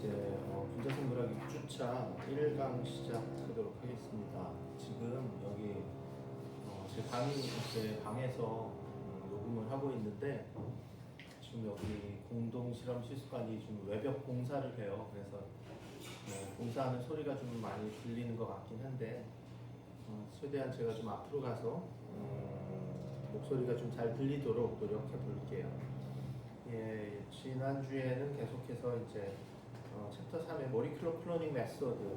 이제 분자생물학 6주차 1강 시작하도록 하겠습니다. 지금 여기 제 방에서 녹음을 하고 있는데 지금 여기 공동 실험 실습관이 좀 외벽 공사를 해요. 그래서 공사하는 소리가 좀 많이 들리는 것 같긴 한데 최대한 제가 좀 앞으로 가서 목소리가 좀 잘 들리도록 노력해 볼게요. 예, 지난주에는 계속해서 이제 챕터 3의 모리큘러 클로닝 메소드,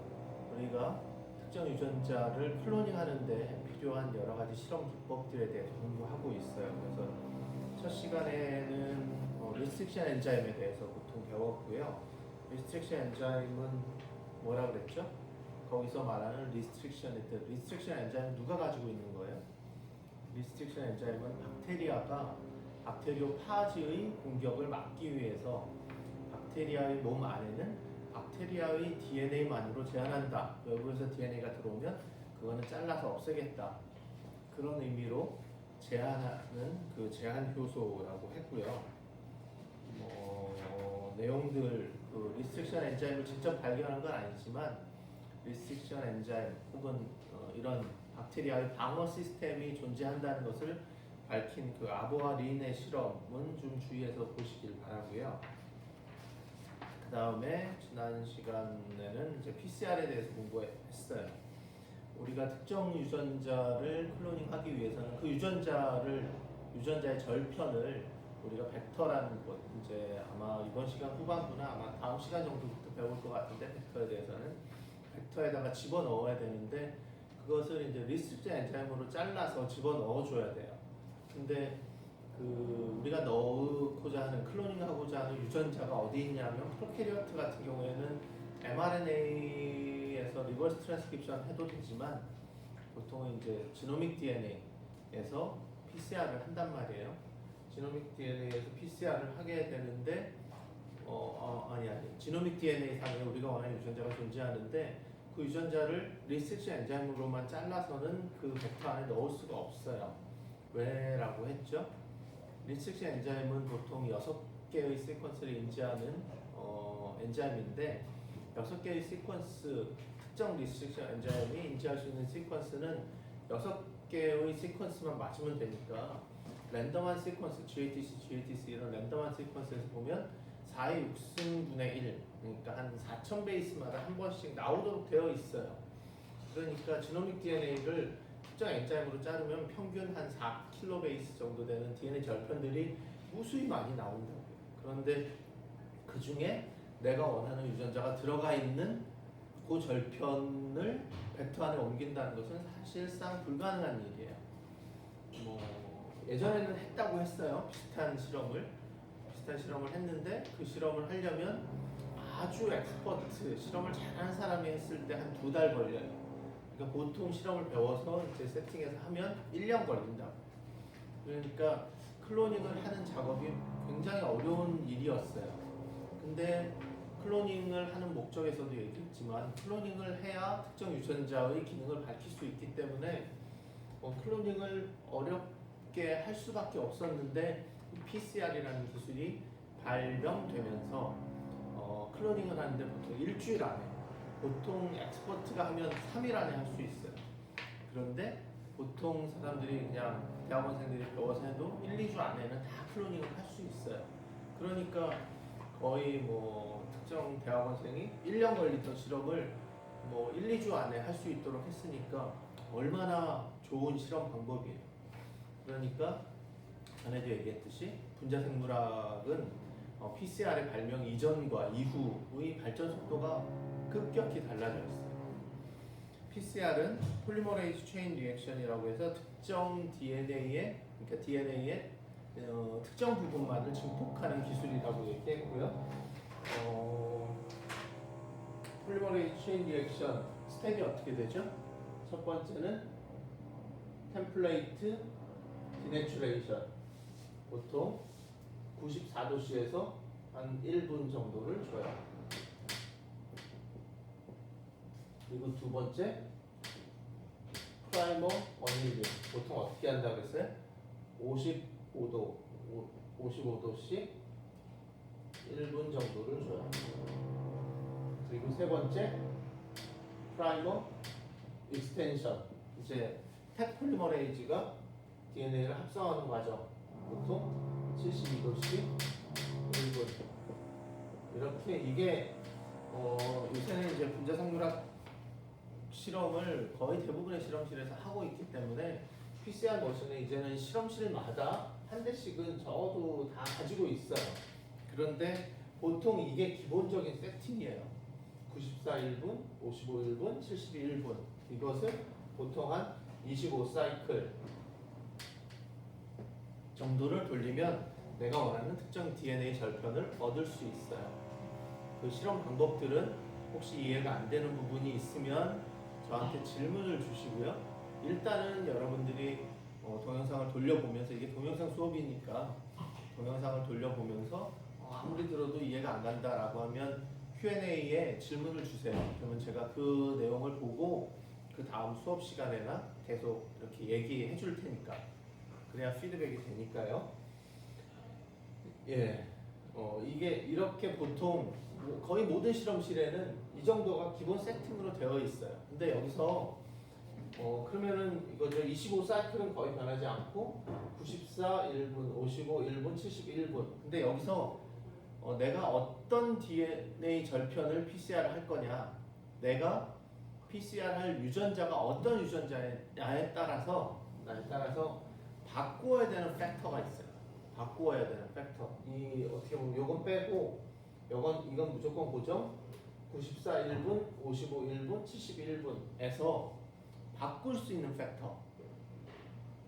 우리가 특정 유전자를 클로닝 하는데 필요한 여러 가지 실험 기법들에 대해서 공부하고 있어요. 그래서 첫 시간에는 리스트릭션 엔자임에 대해서 보통 배웠고요. 리스트릭션 엔자임은 뭐라 그랬죠? 거기서 말하는 리스트릭션 엔자임은 누가 가지고 있는 거예요? 리스트릭션 엔자임은 박테리오파지의 공격을 막기 위해서 박테리아의 몸 안에는 박테리아의 DNA만으로 제한한다. 외부에서 DNA가 들어오면 그거는 잘라서 없애겠다. 그런 의미로 제한하는 그 제한 효소라고 했고요. 내용들 리스트릭션 엔자임을 직접 발견한 건 아니지만 리스트릭션 엔자임 혹은 이런 박테리아의 방어 시스템이 존재한다는 것을 밝힌 그 아보아 린의 실험은 좀 주의해서 보시길 바라고요. 그 다음에 지난 시간에는 이제 PCR에 대해서 공부했어요. 우리가 특정 유전자를 클로닝하기 위해서는 그 유전자의 절편을 우리가 벡터라는 것, 이제 아마 이번 시간 후반부나 아마 다음 시간 정도부터 배울 것 같은데, 벡터에 대해서는 벡터에다가 집어넣어야 되는데 그것을 이제 리스트릭션 엔자임으로 잘라서 집어넣어줘야 돼요. 근데 우리가 넣고자 하는, 클로닝하고자 하는 유전자가 어디 있냐면 프로캐리어트 같은 경우에는 mRNA에서 리버스 트랜스크립션 해도 되지만 보통은 이제 지노믹 DNA에서 PCR을 한단 말이에요. 지노믹 DNA에서 PCR을 하게 되는데 아니 지노믹 DNA 상에 우리가 원하는 유전자가 존재하는데 그 유전자를 리스트릭션 엔자임으로만 잘라서는 그 벡터 안에 넣을 수가 없어요. 왜라고 했죠? 리스트릭션 엔자임은 보통 6개의 시퀀스를 인지하는 엔자임인데 6개의 시퀀스, 특정 리스트릭션 엔자임이 인지할 수 있는 시퀀스는 6개의 시퀀스만 맞으면 되니까 랜덤한 시퀀스, GATC 이런 랜덤한 시퀀스에서 보면 4의 6승분의 1, 그러니까 한 4,000 베이스마다 한 번씩 나오도록 되어 있어요. 그러니까 지노믹 DNA를 특정 엔자임으로 자르면 평균 한 4kb 베이스 정도 되는 DNA 절편들이 무수히 많이 나온다고요. 그런데 그 중에 내가 원하는 유전자가 들어가 있는 그 절편을 벡터 안에 옮긴다는 것은 사실상 불가능한 일이에요. 예전에는 했다고 했어요. 비슷한 실험을 했는데 그 실험을 하려면 아주 엑스퍼트, 실험을 잘하는 사람이 했을 때 한 2달 걸려요. 그러니까 보통 실험을 배워서 이제 세팅해서 하면 1년 걸린다. 그러니까 클로닝을 하는 작업이 굉장히 어려운 일이었어요. 근데 클로닝을 하는 목적에서도 얘기했지만 클로닝을 해야 특정 유전자의 기능을 밝힐 수 있기 때문에 클로닝을 어렵게 할 수밖에 없었는데 PCR이라는 기술이 발명되면서 클로닝을 하는데 보통 일주일 안에, 보통 엑스퍼트가 하면 3일 안에 할 수 있어요. 그런데 보통 사람들이 그냥 대학원생들이 배워서 해도 1, 2주 안에는 다 클로닝을 할 수 있어요. 그러니까 거의 특정 대학원생이 1년 걸리던 실험을 1, 2주 안에 할 수 있도록 했으니까 얼마나 좋은 실험 방법이에요. 그러니까 전에도 얘기했듯이 분자생물학은 PCR의 발명 이전과 이후의 발전 속도가 급격히 달라져 있어요. PCR은 폴리머레이즈 체인 리액션이라고 해서 특정 DNA의 특정 부분만을 증폭하는 기술이라고 얘기했고요. 폴리머레이즈 체인 리액션 스텝이 어떻게 되죠? 첫 번째는 템플레이트 디내추레이션, 보통 94도씨에서 한 1분 정도를 줘요. 그리고 두 번째 프라이머 원일류, 보통 어떻게 한다고 했어요? 55도씩 1분 정도를 줘요. 그리고 세 번째 프라이머 익스텐션. 이제 텍 폴리머레이즈가 DNA를 합성하는 과정. 보통 72도씨 1분. 이렇게 이게 요새는 이제 분자성분학 실험을 거의 대부분의 실험실에서 하고 있기 때문에 PCR 머신은 이제는 실험실마다 한 대씩은 적어도 다 가지고 있어요. 그런데 보통 이게 기본적인 세팅이에요. 94 1분, 55 1분, 72 1분. 이것을 보통 한 25사이클 정도를 돌리면 내가 원하는 특정 DNA 절편을 얻을 수 있어요. 그 실험 방법들은 혹시 이해가 안 되는 부분이 있으면 저한테 질문을 주시고요. 일단은 여러분들이 동영상을 돌려보면서, 이게 동영상 수업이니까 동영상을 돌려보면서 아무리 들어도 이해가 안 간다라고 하면 Q&A에 질문을 주세요. 그러면 제가 그 내용을 보고 그 다음 수업 시간에나 계속 이렇게 얘기해 줄 테니까, 그래야 피드백이 되니까요. 예, 이게 이렇게 보통 거의 모든 실험실에는 이 정도가 기본 세팅으로 되어 있어요. 근데 여기서 그러면은 이거죠. 25사이클은 거의 변하지 않고 94 1분, 55 1분, 71분. 근데 여기서 내가 어떤 DNA 절편을 PCR 할 거냐, 내가 PCR 할 유전자가 어떤 유전자냐에 따라서 바꾸어야 되는 팩터가 있어요. 바꾸어야 되는 팩터. 이 어떻게 보면 요건 빼고 이건 무조건 고정. 94 1분, 55 1분, 71분에서 바꿀 수 있는 팩터.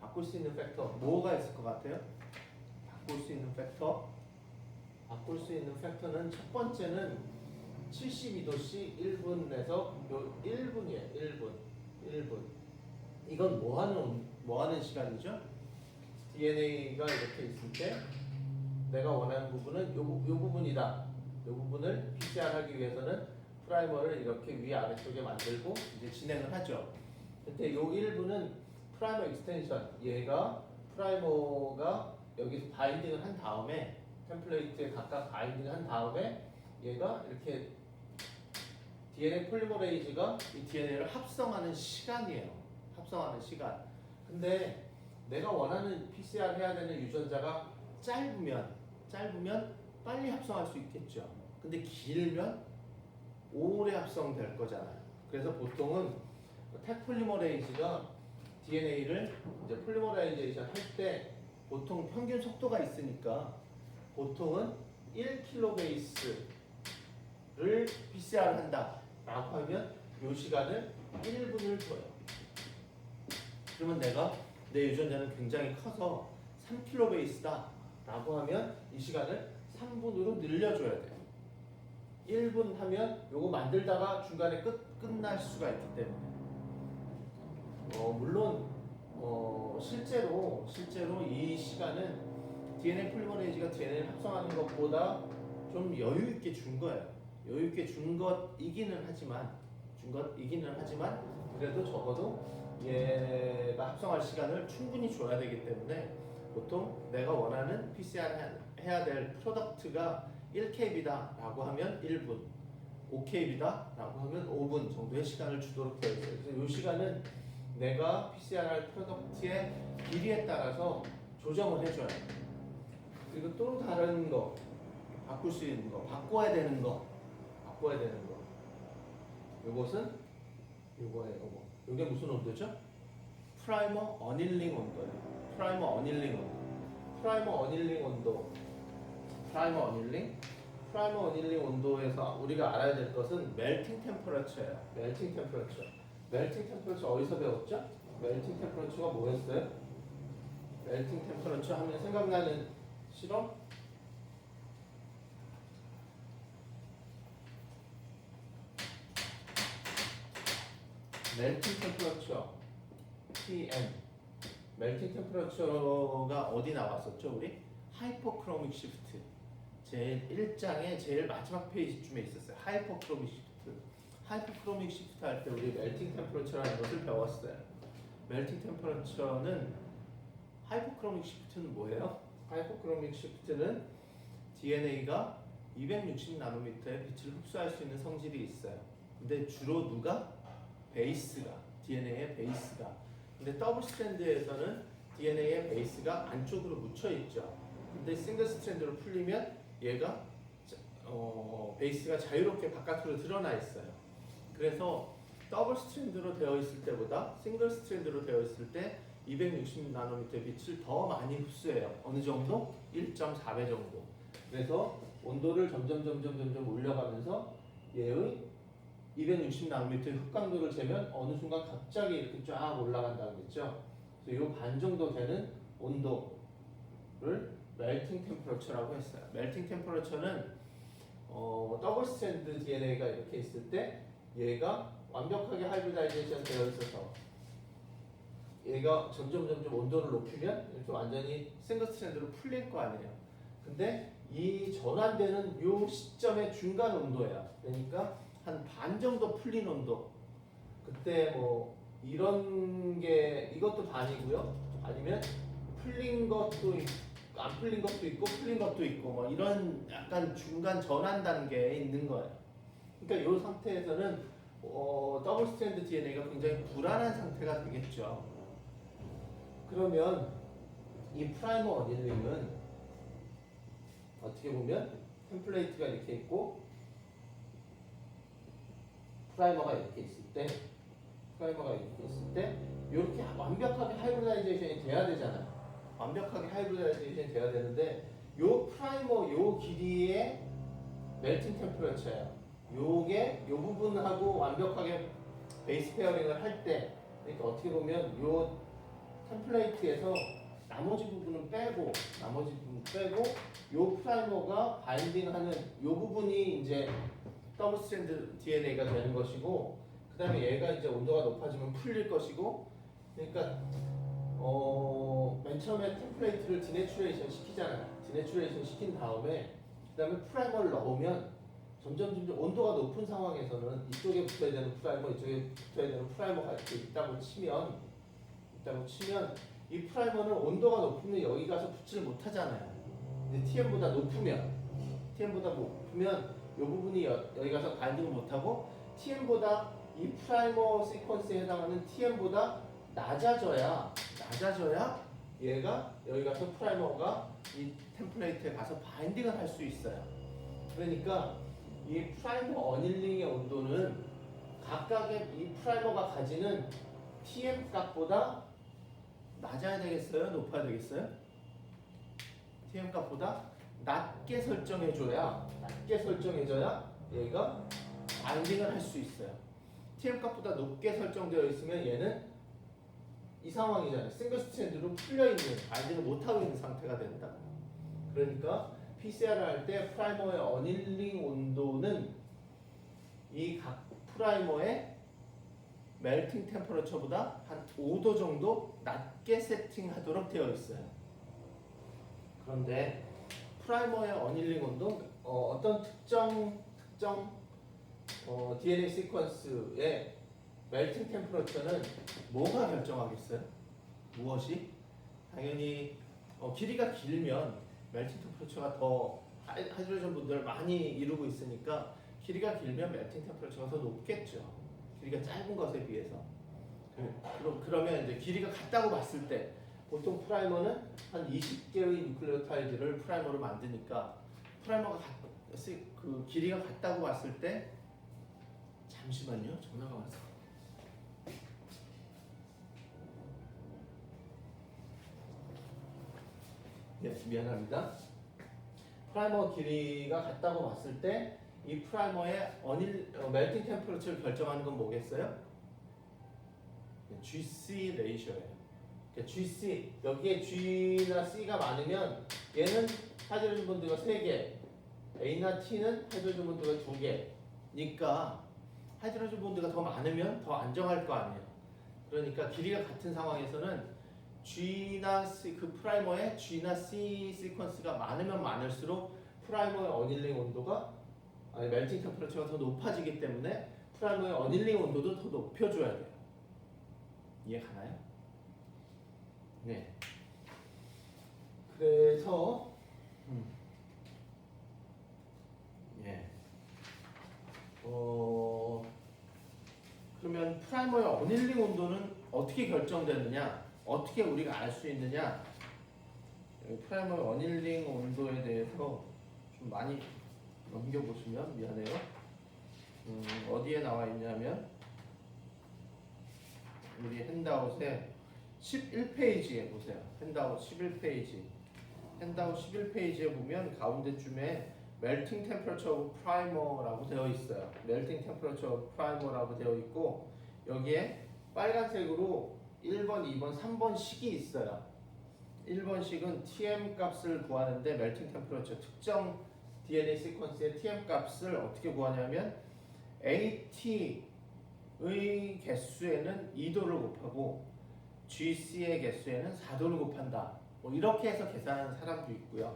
바꿀 수 있는 팩터 뭐가 있을 것 같아요? 바꿀 수 있는 팩터. 바꿀 수 있는 팩터는 첫 번째는 72도씨 1분에서 요 1분이에요. 1분. 이건 뭐 하는 시간이죠? DNA가 이렇게 있을 때 내가 원하는 부분은 요 부분이다. 요 부분을 PCR 하기 위해서는 프라이머를 이렇게 위아래쪽에 만들고 이제 진행을 하죠. 근데 요 1분은 프라이머 익스텐션. 얘가 프라이머가 여기서 바인딩을 한 다음에 템플레이트에 각각 바인딩을 한 다음에 얘가 이렇게 DNA 폴리머레이즈가 이 DNA를 합성하는 시간이에요. 합성하는 시간. 근데 내가 원하는 PCR 해야 되는 유전자가 짧으면 빨리 합성할 수 있겠죠. 근데 길면 오래 합성될 거잖아요. 그래서 보통은 텍 폴리머레이즈가 DNA를 이제 폴리머라이제이션 할 때 보통 평균 속도가 있으니까 보통은 1kbase를 PCR 한다라고 하면 이 시간을 1분을 줘요. 그러면 내가 내 유전자는 굉장히 커서 3kbase다라고 하면 이 시간을 3분으로 늘려줘야 돼요. 1분 하면 요거 만들다가 중간에 끝날 수가 있기 때문에 물론 실제로 이 시간은 DNA 폴리머레이즈가 DNA를 합성하는 것보다 좀 여유 있게 준 거예요. 여유 있게 준 것이기는 하지만 그래도 적어도 얘가 합성할 시간을 충분히 줘야 되기 때문에 보통 내가 원하는 PCR 해야 될 프로덕트가 1kb다라고 하면 1분, 5kb다라고 하면 5분 정도의 시간을 주도록 되어 있어요. 그래서 이 시간은 내가 PCR 할 프로덕트의 길이에 따라서 조정을 해줘야 돼요. 그리고 또 다른 거, 바꿀 수 있는 거, 바꿔야 되는 거. 요것은 요거예요. 요게 무슨 온도죠? 프라이머 어닐링 온도예요. 프라이머 어닐링 온도에서 우리가 알아야 될 것은 멜팅 템퍼러처예요. 멜팅 템퍼러처 어디서 배웠죠? 멜팅 템퍼러처가 뭐였어요? 멜팅 템퍼러처 하면 생각나는 실험? 멜팅 템퍼러처 TM. 멜팅 템퍼러처가 어디 나왔었죠? 우리 하이퍼크로믹 시프트 제일 1장의 제일 마지막 페이지쯤에 있었어요. 하이퍼크로믹 시프트 할 때 우리 멜팅 템퍼러처라는 것을 배웠어요. 멜팅 템퍼러처는 하이퍼크로믹 시프트는 뭐예요? 하이퍼크로믹 시프트는 DNA가 260 나노미터의 빛을 흡수할 수 있는 성질이 있어요. 근데 주로 누가? 베이스가, DNA의 베이스가. 근데 더블 스트랜드에서는 DNA의 베이스가 안쪽으로 묻혀 있죠. 근데 싱글 스트랜드로 풀리면 얘가 베이스가 자유롭게 바깥으로 드러나 있어요. 그래서 더블 스트랜드로 되어 있을 때보다 싱글 스트랜드로 되어 있을 때 260 나노미터 빛을 더 많이 흡수해요. 어느 정도? 1.4배 정도. 그래서 온도를 점점 올려가면서 얘의 260 나노미터의 흑강도를 재면 어느 순간 갑자기 이렇게 쫙 올라간다는 거죠. 그래서 이 반 정도 되는 온도를 멜팅 템퍼러처라고 했어요. 멜팅 템퍼러처는 더블 스트랜드 DNA가 이렇게 있을 때 얘가 완벽하게 하이브리다이제이션 되어 있어서 얘가 점점 온도를 높이면 이렇게 완전히 싱글 스트랜드로 풀릴 거 아니에요. 근데 이 전환되는 요 시점의 중간 온도야. 그러니까 한 반 정도 풀린 온도. 그때 뭐 이런 게 이것도 반이고요. 아니면 풀린 것도 안 풀린 것도 있고 풀린 것도 있고 뭐 이런 약간 중간 전환 단계에 있는 거예요. 그러니까 이 상태에서는 더블 스트랜드 DNA가 굉장히 불안한 상태가 되겠죠. 그러면 이 프라이머 어닐링은 어떻게 보면 템플레이트가 이렇게 있고 프라이머가 이렇게 있을 때 이렇게 완벽하게 하이브리다이제이션이 돼야 되잖아요. 완벽하게 하이브리다이제이션이 돼야 되는데 요 프라이머 요 길이의 멜팅 템퍼러처예요. 요게 요 부분하고 완벽하게 베이스 페어링을 할 때 그러니까 어떻게 보면 요 템플레이트에서 나머지 부분은 빼고 요 프라이머가 바인딩하는 요 부분이 이제 더블 스트랜드 DNA가 되는 것이고 그 다음에 얘가 이제 온도가 높아지면 풀릴 것이고 그러니까 맨 처음에 템플레이트를 디내추레이션 시키잖아요. 디내추레이션 시킨 다음에 그 다음에 프라이머를 넣으면 점점 온도가 높은 상황에서는 이쪽에 붙어야 되는 프라이머 이쪽에 붙어야 되는 프라이머가 이렇게 있다고 치면 이 프라이머는 온도가 높으면 여기 가서 붙지를 못하잖아요. 근데 TM보다 높으면 이 부분이 여기 가서 바인딩을 못하고 TM보다 이 프라이머 시퀀스에 해당하는 TM보다 낮아져야 얘가 여기 가서 프라이머가 이 템플레이트에 가서 바인딩을 할 수 있어요. 그러니까 이 프라이머 어닐링의 온도는 각각의 이 프라이머가 가지는 TM 값보다 낮아야 되겠어요? 높아야 되겠어요? TM 값보다 낮게 설정해줘야 얘가 바인딩을 할 수 있어요. TM 값보다 높게 설정되어 있으면 얘는 이 상황이잖아요. 싱글 스트랜드로 풀려있는 바인딩을 못하고 있는 상태가 된다. 그러니까 PCR을 할 때 프라이머의 어닐링 온도는 이 각 프라이머의 멜팅 템퍼러처보다 한 5도 정도 낮게 세팅하도록 되어 있어요. 그런데 프라이머의 어닐링 온도 어떤 특정 DNA 시퀀스의 멜팅 템퍼러처는 뭐가 결정하겠어요? 무엇이? 당연히 길이가 길면 멜팅 템퍼러처가 더 하이드로전 분들을 많이 이루고 있으니까 길이가 길면 멜팅 템퍼러처가 더 높겠죠. 길이가 짧은 것에 비해서. 그러면 이제 길이가 같다고 봤을 때 보통 프라이머는 한 20개의 뉴클레오타이드를 프라이머로 만드니까 프라이머가 그 길이가 같다고 봤을 때 잠시만요. 전화가 와서. 네, 미안합니다. 프라이머 길이가 같다고 봤을 때 이 프라이머의 멜팅 템퍼러처를 결정하는 건 뭐겠어요? GC 레이셔예요. 그러니까 GC 여기에 G나 C가 많으면 얘는 하이드로전 본드가 3개, A나 T는 하이드로전 본드가 2개니까 하이드로전 본드가 더 많으면 더 안정할 거 아니에요. 그러니까 길이가 같은 상황에서는 G나 C 그 프라이머에 G나 C 시퀀스가 많으면 많을수록 프라이머의 어닐링 온도가 멜팅 템퍼러처가 더 높아지기 때문에 프라이머의 어닐링 온도도 더 높여줘야 돼요. 이해 가나요? 네. 그래서 어, 그러면 프라이머의 어닐링 온도는 어떻게 결정되느냐? 어떻게 우리가 알 수 있느냐? 프라이머의 어닐링 온도에 대해서 좀 많이 넘겨보시면 미안해요. 어디에 나와 있냐면 우리 핸드아웃에 11페이지에 보세요. 핸드아웃 11페이지. 핸드아웃 11페이지에 보면 가운데쯤에 melting temperature of primer라고 되어 있어요. melting temperature of primer라고 되어 있고 여기에 빨간색으로 1번, 2번, 3번 식이 있어요. 1번 식은 TM 값을 구하는데 melting temperature 특정 DNA 시퀀스의 TM 값을 어떻게 구하냐면 AT의 개수에는 2도를 곱하고 GC의 개수에는 4도를 곱한다. 뭐 이렇게 해서 계산하는 사람도 있고요.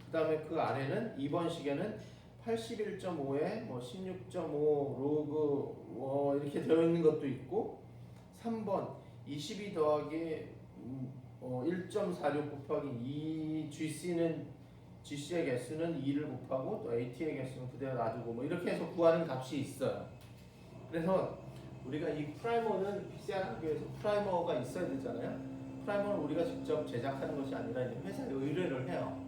그 다음에 그 아래는 2번 식에는 81.5에 뭐 16.5 로그 이렇게 되어 있는 것도 있고 3번 22 더하기 1.46 곱하기 2 GC의 개수는 2를 곱하고 또 AT의 개수는 그대로 놔두고 뭐 이렇게 해서 구하는 값이 있어요. 그래서 우리가 이 프라이머는 PCR 하기 위해서 프라이머가 있어야 되잖아요. 프라이머는 우리가 직접 제작하는 것이 아니라 이제 회사에 의뢰를 해요.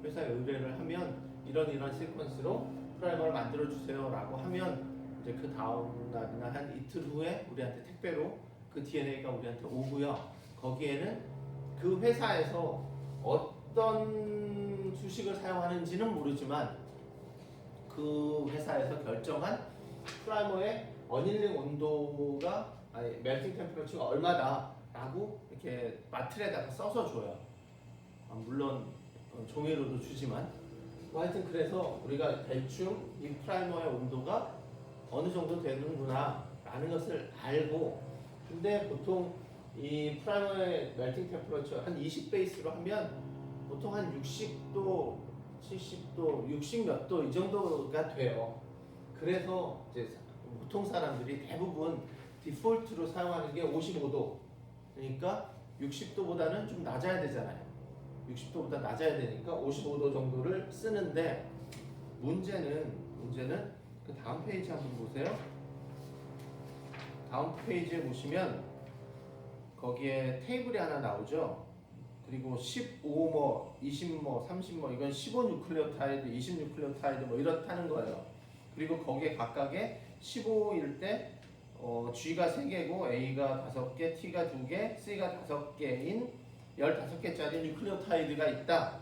회사에 의뢰를 하면 이런 시퀀스로 프라이머를 만들어 주세요라고 하면 이제 그 다음 날이나 한 이틀 후에 우리한테 택배로 그 DNA가 우리한테 오고요. 거기에는 그 회사에서 어떤 수식을 사용하는지는 모르지만 그 회사에서 결정한 프라이머의 어닐링 온도가 멜팅 템퍼러처가 얼마다라고 이렇게 마틀에다가 써서 줘요. 물론 종이로도 주지만 하여튼 그래서 우리가 대충 이 프라이머의 온도가 어느 정도 되는구나 라는 것을 알고 근데 보통 이 프라이머의 멜팅 템퍼러처 한 20베이스로 하면 보통 한 60도, 70도, 60 몇 도 이 정도가 돼요. 그래서 이제 보통 사람들이 대부분 디폴트로 사용하는 게 55도. 그러니까 60도보다는 좀 낮아야 되잖아요. 60도보다 낮아야 되니까 55도 정도를 쓰는데 문제는 그 다음 페이지 한번 보세요. 다음 페이지에 보시면 거기에 테이블이 하나 나오죠. 그리고 15뭐, 20뭐, 30뭐 이건 15 뉴클레오타이드, 20 뉴클레오타이드 뭐 이렇다는 거예요. 그리고 거기에 각각에 15일 때 G가 3개고 A가 5개, T가 2개, C가 5개인 15개짜리 뉴클레오타이드가 있다.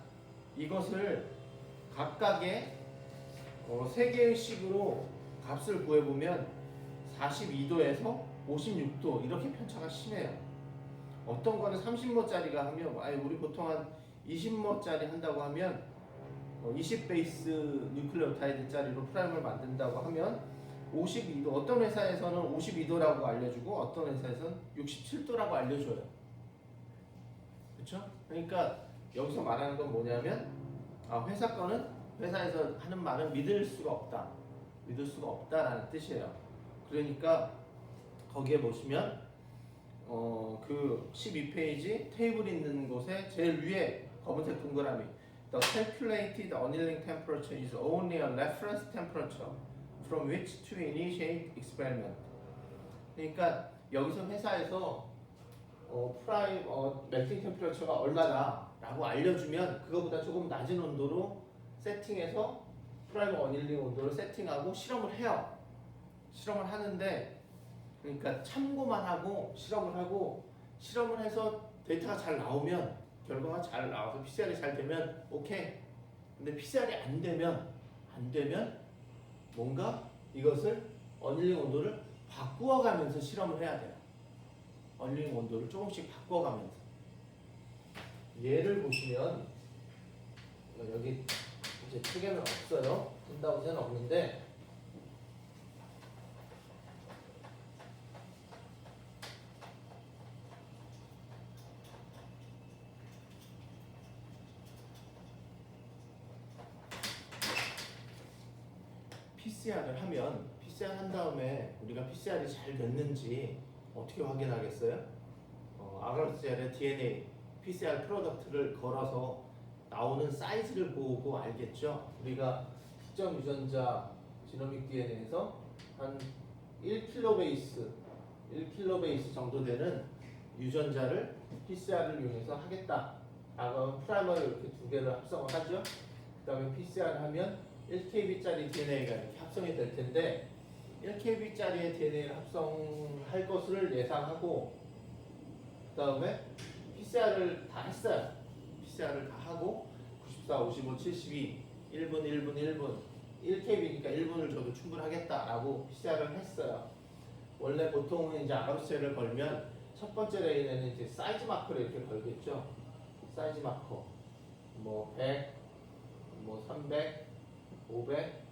이것을 각각의 3개의 식으로 값을 구해보면 42도에서 56도 이렇게 편차가 심해요. 어떤 거는 30모짜리가 하면 우리 보통 한 20모짜리 한다고 하면 20베이스 뉴클레오타이드짜리로 프라임을 만든다고 하면 52도 어떤 회사에서는 52도라고 알려주고 어떤 회사에서는 67도라고 알려줘요. 그렇죠? 그러니까 여기서 말하는 건 뭐냐면 회사 거는 회사에서 하는 말은 믿을 수가 없다라는 뜻이에요. 그러니까 거기에 보시면 그 12페이지 테이블 있는 곳에 제일 위에 검은색 동그라미 The calculated annealing temperature is only a reference temperature from which to initiate experiment. 그러니까 여기서 회사에서 멜팅 템퍼러처가 얼마다라고 알려주면 그거보다 조금 낮은 온도로 세팅해서 프라이머 어닐링 온도를 세팅하고 실험을 해요. 실험을 하는데 그러니까 참고만 하고 실험을 해서 데이터가 잘 나오면 결과가 잘 나와서 PCR이 잘 되면 오케이. 근데 PCR이 안 되면 뭔가 이것을 어닐링 온도를 바꾸어가면서 실험을 해야 돼요. 어닐링 온도를 조금씩 바꿔가면서. 예를 보시면 여기 이제 책에는 없어요. 한다고는 없는데 PCR 한 다음에 우리가 PCR이 잘 됐는지 어떻게 확인하겠어요? 아가르셀의 DNA, PCR 프로덕트를 걸어서 나오는 사이즈를 보고 알겠죠? 우리가 특정 유전자 지노믹 DNA에서 한 1kbase 정도 되는 유전자를 PCR을 이용해서 하겠다. 라고 프라이머를 이렇게 두 개를 합성을 하죠. 그 다음에 PCR 하면 1kb짜리 DNA가 이렇게 합성이 될 텐데 1kb짜리의 DNA를 합성할 것을 예상하고 그 다음에 PCR을 다 했어요. PCR을 다 하고 94, 55, 72, 1분, 1분, 1분 1kb니까 1분을 줘도 충분하겠다라고 PCR을 했어요. 원래 보통은 이제 아랍셀을 걸면 첫 번째 레인에는 이제 사이즈 마커를 이렇게 걸겠죠. 사이즈 마커 뭐 100, 뭐 300, 500,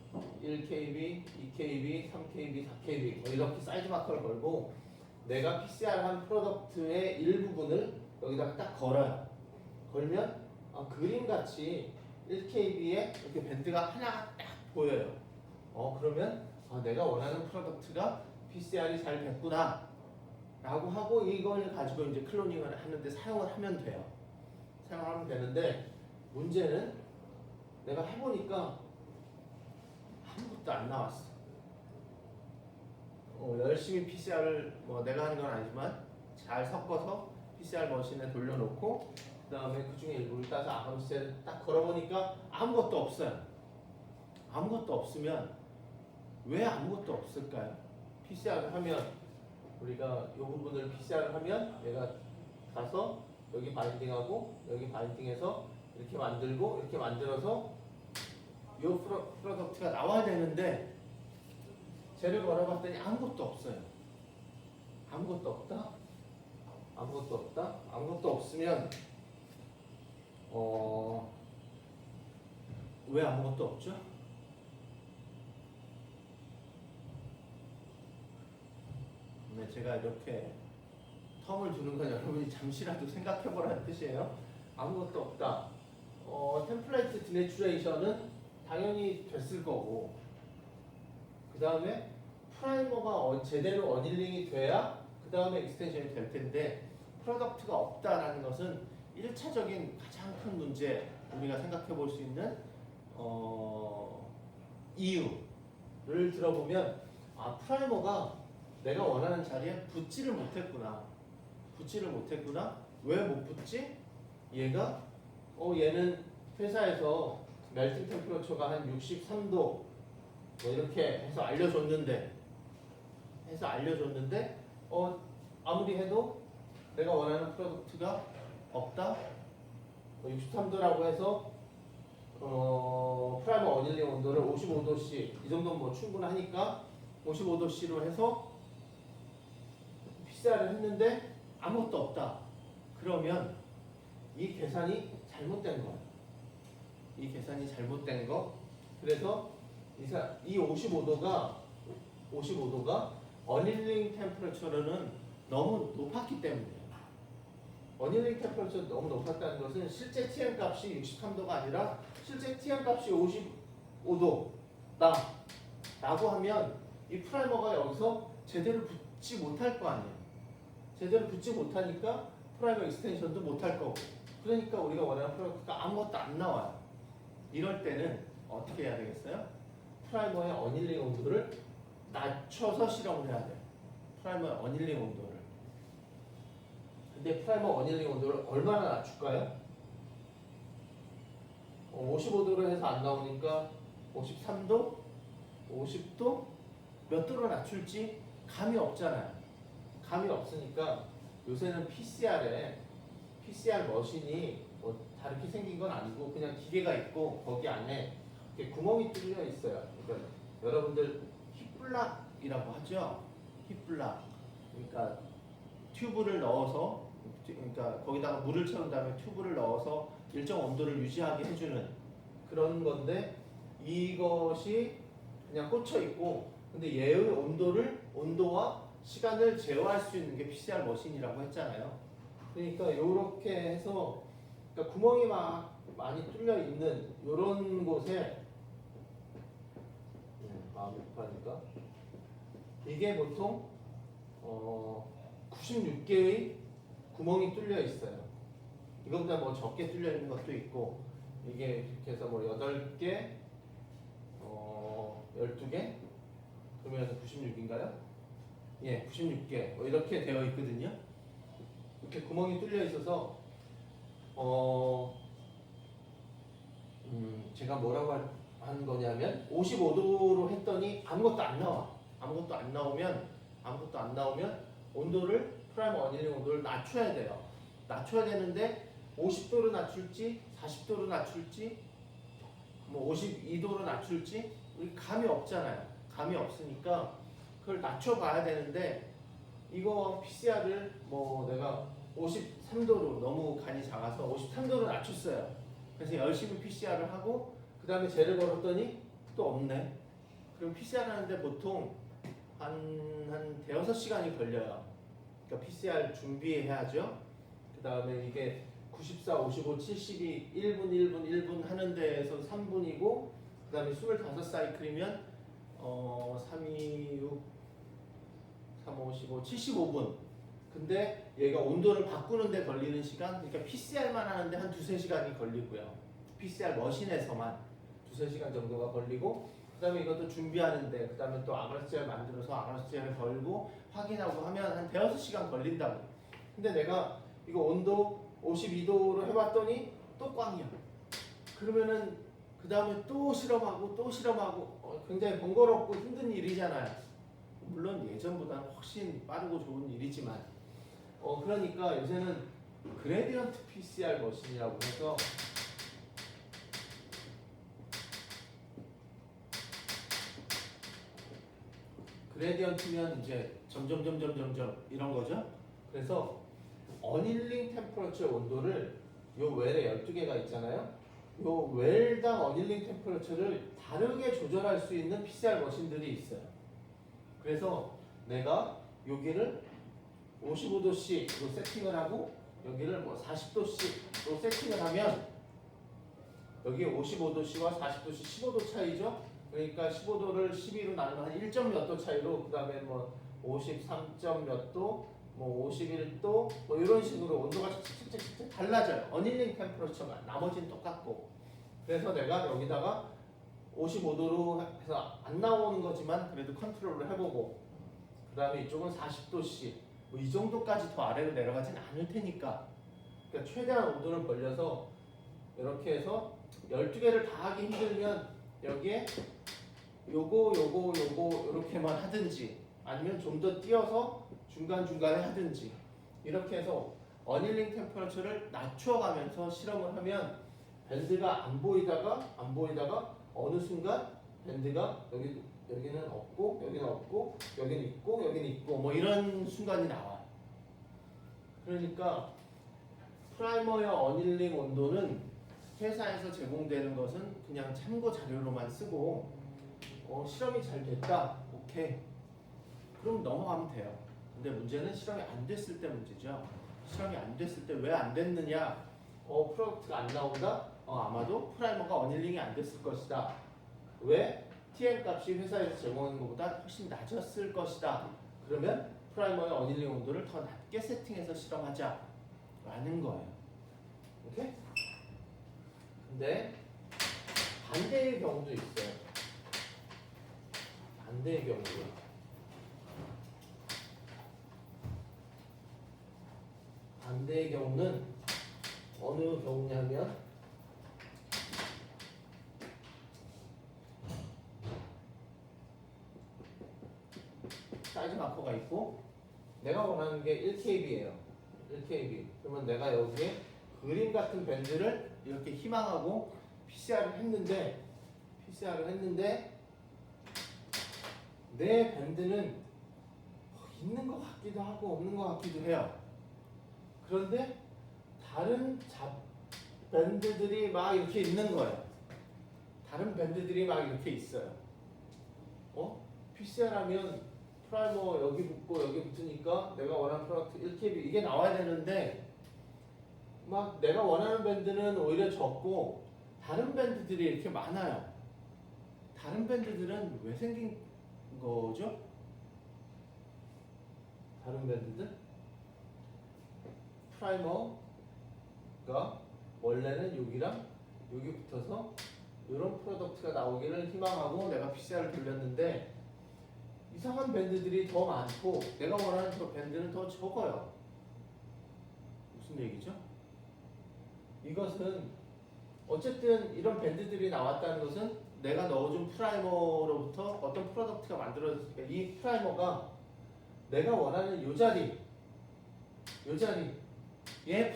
1kb, 2kb, 3kb, 4kb 뭐 이렇게 사이즈 마커를 걸고 내가 PCR 한 프로덕트의 일부분을 여기다가 딱 걸어요. 걸면 그림같이 1kb에 이렇게 밴드가 하나 딱 보여요. 그러면 내가 원하는 프로덕트가 PCR이 잘 됐구나 라고 하고 이걸 가지고 이제 클로닝을 하는데 사용을 하면 돼요. 사용하면 되는데 문제는 내가 해보니까 아무것도 안 나왔어. 열심히 PCR을 뭐 내가 하는 건 아니지만 잘 섞어서 PCR 머신에 돌려놓고 그 다음에 그 중에 일부를 따서 아감셀 딱 걸어보니까 아무것도 없어요. 아무것도 없으면 왜 아무것도 없을까요? PCR을 하면 우리가 이 부분을 PCR을 하면 얘가 가서 여기 바인딩하고 여기 바인딩해서 이렇게 만들고 이렇게 만들어서 이 프로덕트가 나와야 되는데 쟤를 걸어봤더니 아무것도 없어요. 아무것도 없다? 아무것도 없다? 아무것도 없으면 왜 아무것도 없죠? 네, 제가 이렇게 텀을 두는 건 여러분이 잠시라도 생각해보라는 뜻이에요. 아무것도 없다. 템플레이트 디내추레이션은 당연히 됐을 거고 그 다음에 프라이머가 제대로 어닐링이 돼야 그 다음에 익스텐션이 될 텐데 프로덕트가 없다라는 것은 1차적인 가장 큰 문제 우리가 생각해 볼 수 있는 이유를 들어보면 프라이머가 내가 원하는 자리에 붙지를 못했구나. 왜 못 붙지? 얘는 회사에서 멜팅 템퍼러처가 한 63도 뭐 이렇게 해서 알려줬는데 아무리 해도 내가 원하는 프로덕트가 없다. 63도라고 해서 프라이머 어닐링 온도를 55도씨 이 정도면 뭐 충분하니까 55도씨로 해서 PCR을 했는데 아무것도 없다. 그러면 이 계산이 잘못된 거예요. 그래서 이 55도가 어닐링 템퍼러처는 너무 높았기 때문이에요. 어닐링 템퍼러처가 너무 높았다는 것은 실제 TM 값이 63도가 아니라 실제 TM 값이 55도다 라고 하면 이 프라이머가 여기서 제대로 붙지 못할 거 아니에요. 제대로 붙지 못하니까 프라이머 익스텐션도 못할 거고 그러니까 우리가 원하는 프로덕트가 아무것도 안 나와요. 이럴 때는 어떻게 해야 되겠어요? 프라이머의 어닐링 온도를 낮춰서 실험을 해야 돼요. 프라이머의 어닐링 온도를. 근데 프라이머 어닐링 온도를 얼마나 낮출까요? 55도로 해서 안 나오니까 53도? 50도? 몇 도로 낮출지 감이 없잖아요. 감이 없으니까 요새는 PCR 머신이 뭐 다르게 생긴 건 아니고 그냥 기계가 있고 거기 안에 이렇게 구멍이 뚫려 있어요. 그러니까 여러분들 힙블락이라고 하죠. 힙블락. 그러니까 튜브를 넣어서 그러니까 거기다가 물을 채운 다음에 튜브를 넣어서 일정 온도를 유지하게 해주는 그런 건데 이것이 그냥 꽂혀 있고 근데 얘의 온도와 시간을 제어할 수 있는 게 PCR 머신이라고 했잖아요. 그러니까 이렇게 해서 그러니까 구멍이 막 많이 뚫려 있는 이런 곳에 마음이 급하니까 이게 보통 96개의 구멍이 뚫려 있어요. 이것보다 뭐 적게 뚫려 있는 것도 있고 이게 이렇게 해서 뭐 8개 12개 그러면 96인가요? 예, 96개 뭐 이렇게 되어 있거든요. 이렇게 구멍이 뚫려 있어서 제가 뭐라고 하는 거냐면 55도로 했더니 아무것도 안 나와. 아무것도 안 나오면 온도를 프라이머 어닐링 온도를 낮춰야 돼요. 낮춰야 되는데 50도로 낮출지 40도로 낮출지 뭐 52도로 낮출지 우리 감이 없잖아요. 감이 없으니까 그걸 낮춰봐야 되는데 이거 PCR을 뭐 내가 53도로 너무 간이 작아서 53도로 낮췄어요. 그래서 열심히 PCR을 하고 그 다음에 젤을 걸었더니 또 없네. 그럼 PCR 하는데 보통 한 대여섯 시간이 걸려요. 그러니까 PCR 준비해야죠. 그 다음에 이게 94, 55, 72, 1분, 1분, 1분 하는 데에서 3분이고 그 다음에 25사이클이면 3, 2, 6, 3, 5, 15, 75분. 근데 얘가 온도를 바꾸는 데 걸리는 시간, 그러니까 PCR만 하는데 한 두세 시간이 걸리고요. PCR 머신에서만 두세 시간 정도가 걸리고 그 다음에 이것도 준비하는데 그 다음에 또 아가스젤 만들어서 아가스젤을 걸고 확인하고 하면 한 대여섯 시간 걸린다고. 근데 내가 이거 온도 52도로 해봤더니 또 꽝이야. 그러면은 그 다음에 또 실험하고 굉장히 번거롭고 힘든 일이잖아요. 물론 예전보다는 훨씬 빠르고 좋은 일이지만 그러니까 요새는 그레디언트 PCR 머신이라고 해서 그레디언트면 이제 점점 이런 거죠. 그래서 어닐링 템퍼러처 온도를 요 웰에 12개가 있잖아요. 요 웰당 어닐링 템퍼러처를 다르게 조절할 수 있는 PCR 머신들이 있어요. 그래서 내가 여기를 55도씨로 세팅을 하고 여기를 뭐 40도씨로 세팅을 하면 여기 55도씨와 40도씨 15도 차이죠. 그러니까 15도를 12로 나누면 한 1점 몇 도 차이로 그 다음에 뭐 53점 몇 도, 뭐 51도 뭐 이런 식으로 온도가 착착착착 달라져요. 어닐링 템퍼러처가 나머지는 똑같고. 그래서 내가 여기다가 55도로 해서 안 나오는 거지만 그래도 컨트롤을 해보고 그 다음에 이쪽은 40도씨 뭐 이 정도까지 더 아래로 내려가진 않을 테니까 그러니까 최대한 온도를 벌려서 이렇게 해서 12개를 다 하기 힘들면 여기에 요거 이렇게만 하든지 아니면 좀 더 띄어서 중간중간에 하든지 이렇게 해서 어닐링 템퍼러처를 낮춰가면서 실험을 하면 밴드가 안 보이다가 어느 순간 밴드가 여기는 없고 여기는 없고 여기는 있고 여기는 있고 뭐 이런 순간이 나와요. 그러니까 프라이머의 어닐링 온도는 회사에서 제공되는 것은 그냥 참고 자료로만 쓰고 실험이 잘 됐다. 오케이. 그럼 넘어가면 돼요. 근데 문제는 실험이 안 됐을 때 문제죠. 실험이 안 됐을 때 왜 안 됐느냐? 프로덕트가 안 나온다? 아마도 프라이머가 어닐링이 안 됐을 것이다. 왜? TM 값이 회사에서 제공하는 것보다 훨씬 낮았을 것이다. 그러면 프라이머의 어닐링 온도를 더 낮게 세팅해서 실험하자 라는 거예요. 오케이? 근데 반대의 경우도 있어요. 반대의 경우요. 반대의 경우는 어느 경우냐면 사이즈 마커가 있고 내가 원하는 게 1kb예요. 1kb. 그러면 내가 여기에 그림 같은 밴드를 이렇게 희망하고 PCR을 했는데 내 밴드는 있는 것 같기도 하고 없는 것 같기도 해요. 그런데 다른 밴드들이 막 이렇게 있는 거예요. 다른 밴드들이 막 이렇게 있어요. PCR 하면 프라이머 여기 붙고 여기 붙으니까 내가 원하는 프로덕트 1kb 이게 나와야 되는데 막 내가 원하는 밴드는 오히려 적고 다른 밴드들이 이렇게 많아요. 다른 밴드들은 왜 생긴 거죠? 다른 밴드들? 프라이머가 원래는 여기랑 여기 붙어서 이런 프로덕트가 나오기를 희망하고 내가 PCR을 돌렸는데 이상한 밴드들이 더 많고 내가 원하는 저 밴드는 더 적어요. 무슨 얘기죠? 이것은 어쨌든 이런 밴드들이 나왔다는 것은 내가 넣어준 프라이머로부터 어떤 프로덕트가 만들어졌으니까 이 프라이머가 내가 원하는 요 자리에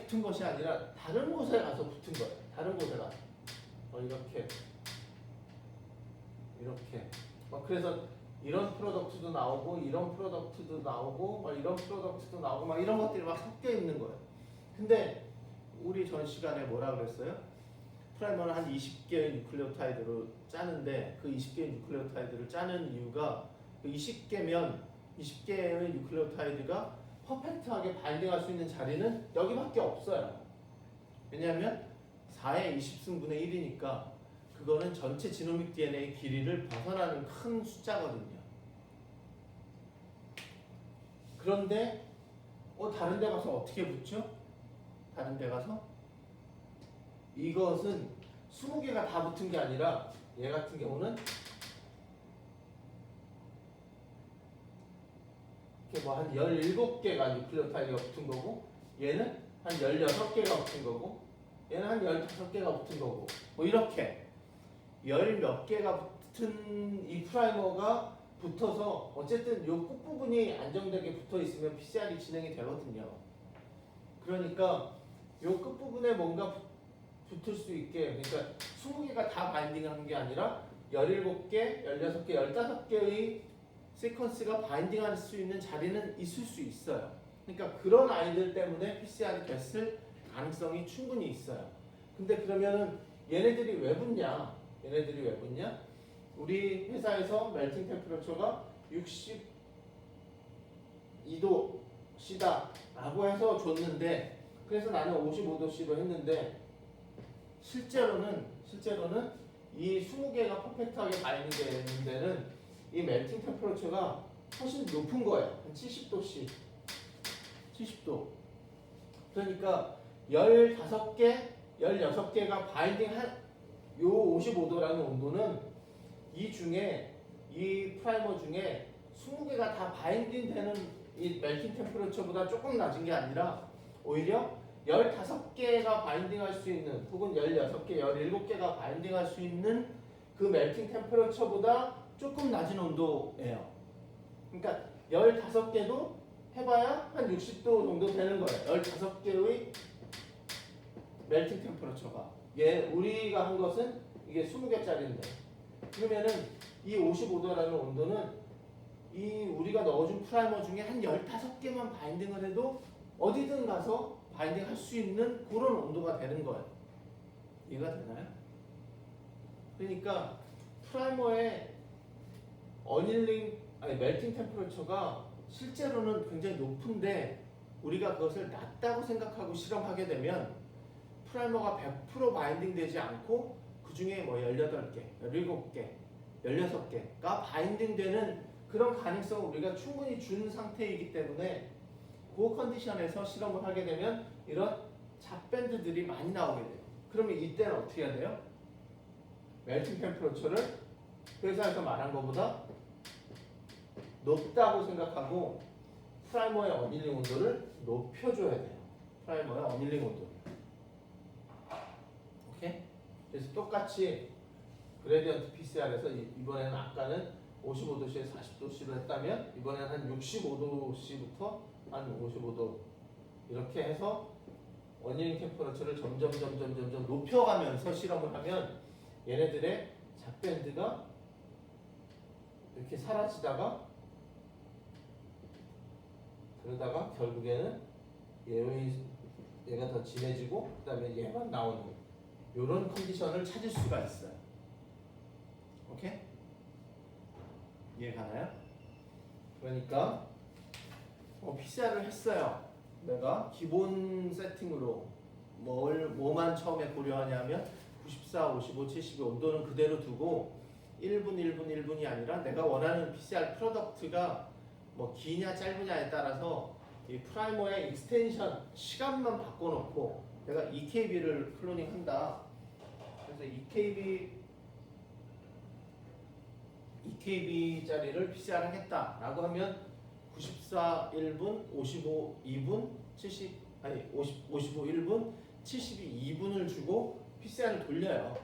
붙은 것이 아니라 다른 곳에 가서 붙은 거예요. 다른 곳에 가서 이렇게 그래서 이런 프로덕트도 나오고 이런 프로덕트도 나오고 이런 프로덕트도 나오고 막 이런 것들이 막 섞여 있는 거예요. 근데 우리 전 시간에 뭐라 그랬어요? 프라이머를 한 20개의 뉴클레오타이드로 짜는데 그 20개의 뉴클레오타이드를 짜는 이유가 그 20개의 뉴클레오타이드가 퍼펙트하게 바인딩할 수 있는 자리는 여기밖에 없어요. 왜냐하면 4의 20승분의 1이니까 그거는 전체 지노믹 DNA 길이를 벗어나는 큰 숫자거든요. 그런데 다른 데 가서 어떻게 붙죠? 다른 데 가서 이것은 20개가 다 붙은 게 아니라 얘 같은 경우는 이렇게 뭐 한 17개가 뉴클레오타이드가 붙은 거고 얘는 한 16개가 붙은 거고 얘는 한 15개가 붙은 거고 뭐 이렇게 열 몇 개가 붙은 이 프라이머가 붙어서 어쨌든 요 끝부분이 안정되게 붙어 있으면 PCR이 진행이 되거든요. 그러니까 요 끝부분에 뭔가 붙을 수 있게 그러니까 20개가 다 바인딩하는 게 아니라 17개, 16개, 15개의 시퀀스가 바인딩할 수 있는 자리는 있을 수 있어요. 그러니까 그런 아이들 때문에 PCR이 됐을 가능성이 충분히 있어요. 근데 그러면은 얘네들이 왜 붙냐? 우리 회사에서 멜팅 템퍼러처가 62도C다 라고 해서 줬는데 그래서 나는 55도C로 했는데 실제로는 이 20개가 퍼펙트하게 바인딩되는 데는 이 멜팅 템퍼러처가 훨씬 높은 거예요. 한 70도씨 70도 그러니까 15개, 16개가 바인딩한 요 55도라는 온도는 이 프라이머 중에 20개가 다 바인딩되는 이 멜팅 템퍼러처보다 조금 낮은 게 아니라 오히려 15개가 바인딩할 수 있는 혹은 16개, 17개가 바인딩할 수 있는 그 멜팅 템퍼러처보다 조금 낮은 온도예요. 그러니까 15개도 해봐야 한 60도 정도 되는 거예요. 15개의 멜팅 템퍼러처가 우리가 한 것은 이게 20개짜리인데 그러면은 이 55도라는 온도는 이 우리가 넣어준 프라이머 중에 한 15개만 바인딩을 해도 어디든 가서 바인딩 할 수 있는 그런 온도가 되는 거예요. 이해가 되나요? 그러니까 프라이머의 멜팅 템퍼러처가 실제로는 굉장히 높은데 우리가 그것을 낮다고 생각하고 실험하게 되면 프라이머가 100% 바인딩 되지 않고 그 중에 뭐 18개, 17개, 16개가 바인딩 되는 그런 가능성을 우리가 충분히 준 상태이기 때문에 그 컨디션에서 실험을 하게 되면 이런 잡밴드들이 많이 나오게 돼요. 그러면 이때는 어떻게 해야 돼요? 멜팅 템퍼러처를 회사에서 말한 것보다 높다고 생각하고 프라이머의 어닐링 온도를 높여줘야 돼요. 프라이머의 어닐링 온도를. 오케이? 그래서 똑같이 그레디언트 PCR에서 이번에는 아까는 55도씨에 40도씨로 했다면 이번에는 한 65도씨부터 한 55도 이렇게 해서 어닐링 템퍼러처를 점점 높여가면서 실험을 하면 얘네들의 잡밴드가 이렇게 사라지다가 그러다가 결국에는 얘가 더 진해지고 그 다음에 얘만 나오는 이런 컨디션을 찾을 수가 있어요. 오케이? 이해 가나요? 그러니까 PCR을 했어요. 내가 기본 세팅으로 뭐만 처음에 고려하냐면 94, 55, 70의 온도는 그대로 두고 1분, 1분이 아니라 내가 원하는 PCR 프로덕트가 뭐 기냐 짧으냐에 따라서 이 프라이머의 익스텐션 시간만 바꿔놓고 내가 EKB를 클로닝한다. 그래서 EKB 2kb짜리를 PCR 하겠다라고 하면 94 1분, 55 2분, 55 1분, 72 2분을 주고 PCR을 돌려요.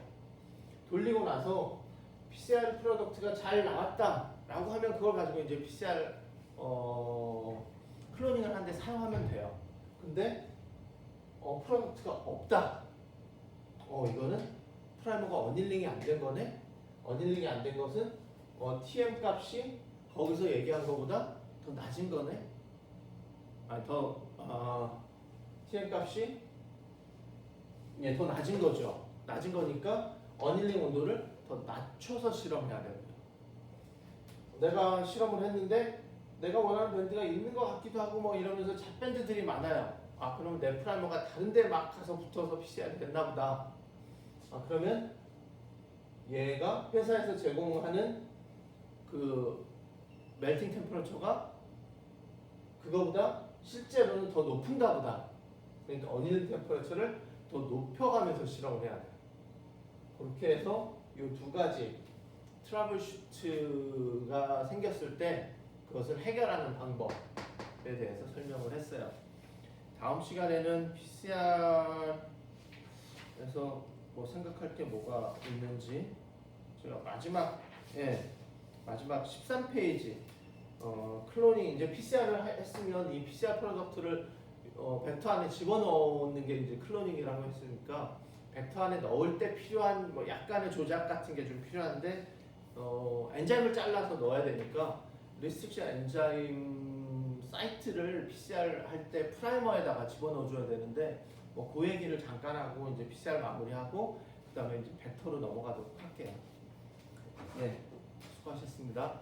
돌리고 나서 PCR 프로덕트가 잘 나왔다라고 하면 그걸 가지고 이제 PCR 클로닝을 하는데 사용하면 돼요. 근데 프로덕트가 없다. 이거는 프라이머가 어닐링이 안 된 거네. 어닐링이 안 된 것은 TM 값이 거기서 얘기한 것보다 더 낮은 거네. TM 값이 더 낮은 거죠. 낮은 거니까 어닐링 온도를 더 낮춰서 실험해야 됩니다. 내가 실험을 했는데 내가 원하는 밴드가 있는 것 같기도 하고 뭐 이러면서 잡밴드들이 많아요. 그러면 내 프라이머가 다른데 막 가서 붙어서 PCR이 됐나 보다. 그러면 얘가 회사에서 제공하는 그 멜팅 템퍼러처가 그거보다 실제로는 더 높은가 보다. 그러니까 어닐링 템퍼러처를 더 높여가면서 실험을 해야 돼요. 그렇게 해서 이 두 가지 트러블 슈트가 생겼을 때 그것을 해결하는 방법에 대해서 설명을 했어요. 다음 시간에는 PCR에서 뭐 생각할 게 뭐가 있는지 제가 마지막 13페이지 클로닝 이제 PCR을 했으면 이 PCR 프로덕트를 벡터 안에 집어넣는 게 이제 클로닝이라고 했으니까 벡터 안에 넣을 때 필요한 뭐 약간의 조작 같은 게 좀 필요한데 엔자임을 잘라서 넣어야 되니까 리스트릭션 엔자임 사이트를 PCR 할 때 프라이머에다가 집어넣어줘야 되는데 뭐 그 얘기를 잠깐 하고 이제 PCR 마무리하고 그다음에 이제 벡터로 넘어가도록 할게요. 네, 수고하셨습니다.